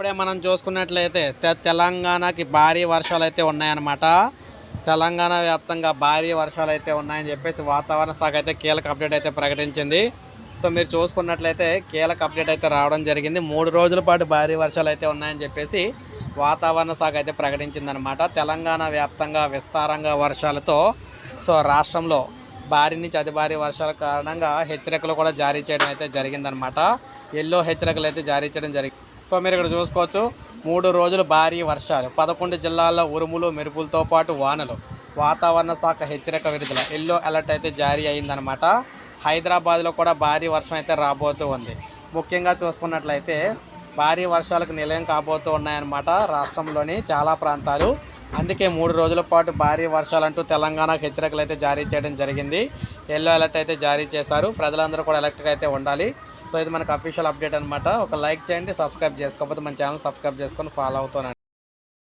ఇప్పుడే మనం చూసుకున్నట్లయితే తెలంగాణకి భారీ వర్షాలు అయితే ఉన్నాయన్నమాట. తెలంగాణ వ్యాప్తంగా భారీ వర్షాలు అయితే ఉన్నాయని చెప్పేసి వాతావరణ శాఖ అయితే కీలక అప్డేట్ అయితే ప్రకటించింది. సో మీరు చూసుకున్నట్లయితే కీలక అప్డేట్ అయితే రావడం జరిగింది. 3 రోజుల పాటు భారీ వర్షాలు అయితే ఉన్నాయని చెప్పేసి వాతావరణ శాఖ అయితే ప్రకటించిందనమాట. తెలంగాణ వ్యాప్తంగా విస్తారంగా వర్షాలతో రాష్ట్రంలో భారీ నుంచి అతి భారీ వర్షాల కారణంగా హెచ్చరికలు కూడా జారీ చేయడం అయితే జరిగిందనమాట. ఎల్లో హెచ్చరికలు అయితే జారీ చేయడం జరిగింది. సో మీరు ఇక్కడ చూసుకోవచ్చు, 3 రోజులు భారీ వర్షాలు, 11 జిల్లాల్లో ఉరుములు మెరుపులతో పాటు వానలు. వాతావరణ శాఖ హెచ్చరిక విడుదల, ఎల్లో అలర్ట్ అయితే జారీ అయిందనమాట. హైదరాబాద్లో కూడా భారీ వర్షం అయితే రాబోతూ ఉంది. ముఖ్యంగా చూసుకున్నట్లయితే భారీ వర్షాలకు నిలయం కాబోతూ ఉన్నాయన్నమాట రాష్ట్రంలోని చాలా ప్రాంతాలు. అందుకే 3 రోజుల పాటు భారీ వర్షాలంటూ తెలంగాణకు హెచ్చరికలు అయితే జారీ చేయడం జరిగింది. ఎల్లో అలర్ట్ అయితే జారీ చేశారు. ప్రజలందరూ కూడా అలర్ట్గా అయితే ఉండాలి. సో ఇది మనకు అఫీషియల్ అప్డేట్ అనమాట. ఒక లైక్ చేయండి, సబ్స్క్రైబ్ చేసుకోకపోతే మన ఛానల్ సబ్స్క్రైబ్ చేసుకొని ఫాలో అవుతానండి.